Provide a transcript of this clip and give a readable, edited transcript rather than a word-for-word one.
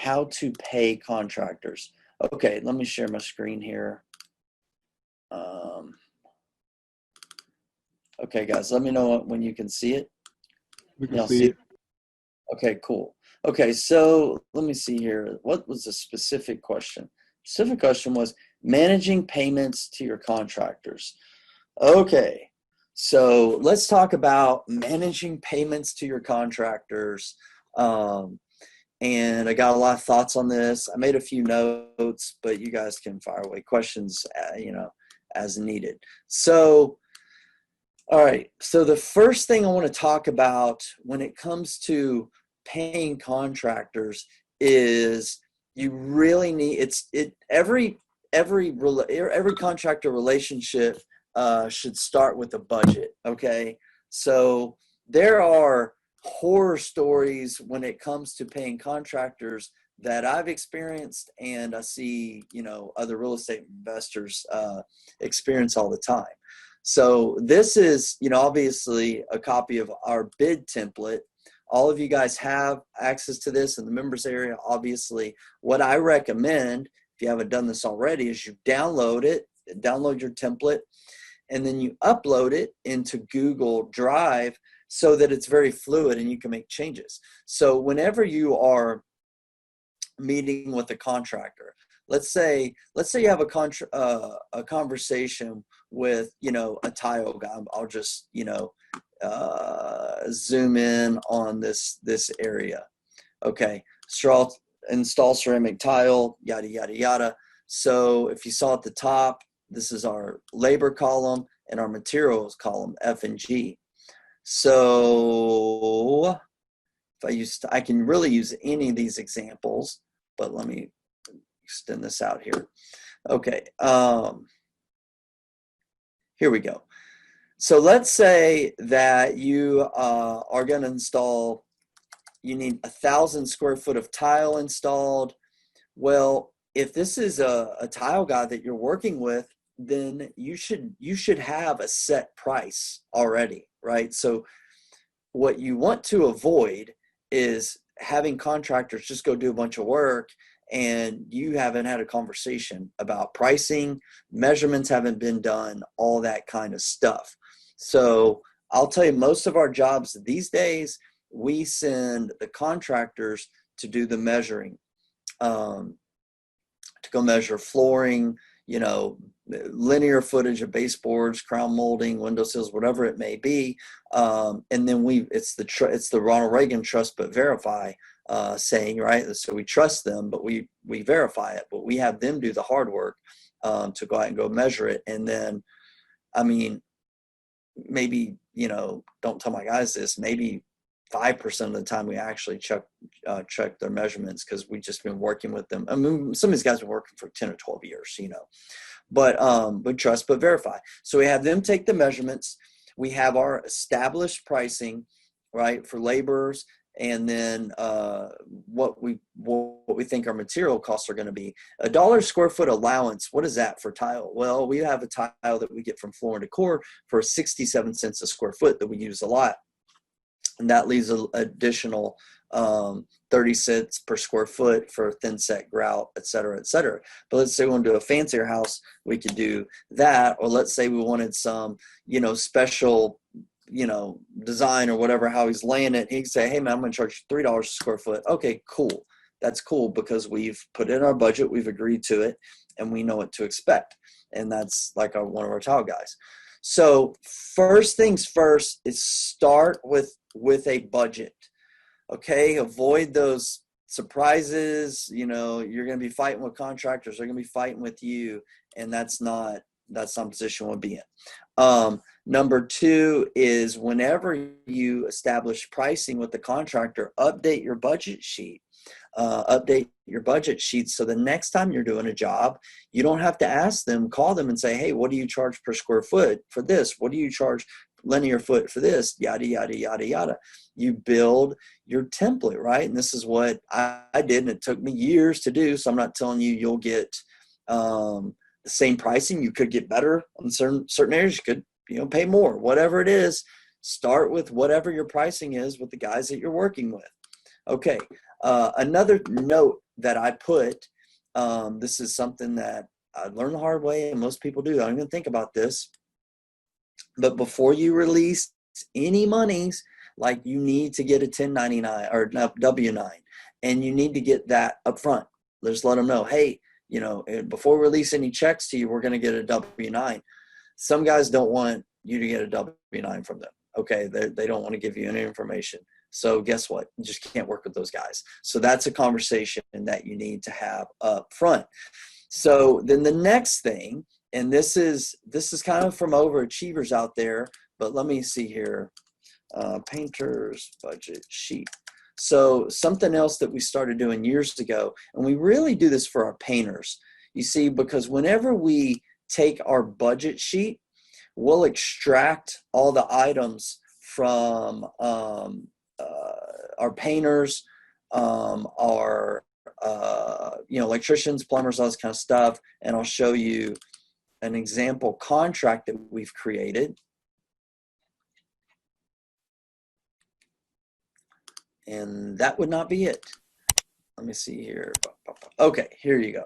how to pay contractors. Okay, let me share my screen here. Okay, guys, let me know when you can see it. We can see it. Okay, cool. Okay, so let me see here. What was the specific question? Specific question was managing payments to your contractors. Okay, so let's talk about managing payments to your contractors. And I got a lot of thoughts on this. I made a few notes, but you guys can fire away questions, as needed. So, all right. So the first thing I want to talk about when it comes to paying contractors is you really need every contractor relationship should start with a budget. Okay, so there are horror stories when it comes to paying contractors that I've experienced, and I see other real estate investors experience all the time. So this is obviously a copy of our bid template. All of you guys have access to this in the members area. Obviously, what I recommend, if you haven't done this already, is you download your template, and then you upload it into Google Drive so that it's very fluid and you can make changes. So whenever you are meeting with a contractor, let's say you have a conversation with a tile guy. I'll just zoom in on this area. Okay, install ceramic tile, yada yada yada. So if you saw at the top, this is our labor column and our materials column, F and G. So if I can really use any of these examples, but let me extend this out here. Okay, here we go. So let's say that you are going to install, you need 1,000 square foot of tile installed. Well, if this is a tile guy that you're working with, then you should have a set price already, right? So what you want to avoid is having contractors just go do a bunch of work and you haven't had a conversation about pricing, measurements haven't been done, all that kind of stuff. So I'll tell you, most of our jobs these days, we send the contractors to do the measuring, to go measure flooring, linear footage of baseboards, crown molding, windowsills, whatever it may be. And then it's the Ronald Reagan trust but verify saying, right? So we trust them, but we verify it, but we have them do the hard work to go out and go measure it. And then, I mean, maybe, don't tell my guys this, maybe 5% of the time we actually check their measurements because we've just been working with them. I mean, some of these guys have been working for 10 or 12 years, but trust but verify. So we have them take the measurements. We have our established pricing, right, for laborers, and then what we think our material costs are going to be. $1 square foot allowance. What is that for tile? Well, we have a tile that we get from Floor and Decor for 67 cents a square foot that we use a lot. And that leaves an additional 30 cents per square foot for thin set grout, et cetera, et cetera. But let's say we want to do a fancier house, we could do that. Or let's say we wanted some, special, design or whatever, how he's laying it. He can say, hey man, I'm going to charge you $3 a square foot. Okay, cool. That's cool because we've put in our budget, we've agreed to it, and we know what to expect. And that's like one of our tile guys. So first things first is start with a budget. Okay, avoid those surprises. You're going to be fighting with contractors. They're going to be fighting with you, and that's not a position we'll be in. Number two is whenever you establish pricing with the contractor, update your budget sheet. So the next time you're doing a job, you don't have to ask them, call them and say, hey, what do you charge per square foot for this? What do you charge linear foot for this? Yada, yada, yada, yada. You build your template, right? And this is what I did, and it took me years to do. So I'm not telling you you'll get the same pricing. You could get better on certain areas. You could, pay more, whatever it is. Start with whatever your pricing is with the guys that you're working with. Okay. Another note that I put, this is something that I learned the hard way, and most people do. I don't even think about this. But before you release any monies, like you need to get a 1099 or W-9, and you need to get that up front. Just let them know, hey, you know, before we release any checks to you, we're going to get a W-9. Some guys don't want you to get a W-9 from them. Okay, they don't want to give you any information. So guess what? You just can't work with those guys. So that's a conversation that you need to have up front. So then the next thing, and this is kind of from overachievers out there, but let me see here. Painter's budget sheet. So something else that we started doing years ago, and we really do this for our painters, you see, because whenever we take our budget sheet, we'll extract all the items from our painters, our electricians, plumbers, all this kind of stuff, and I'll show you an example contract that we've created. And that would not be it. Let me see here. Okay, here you go.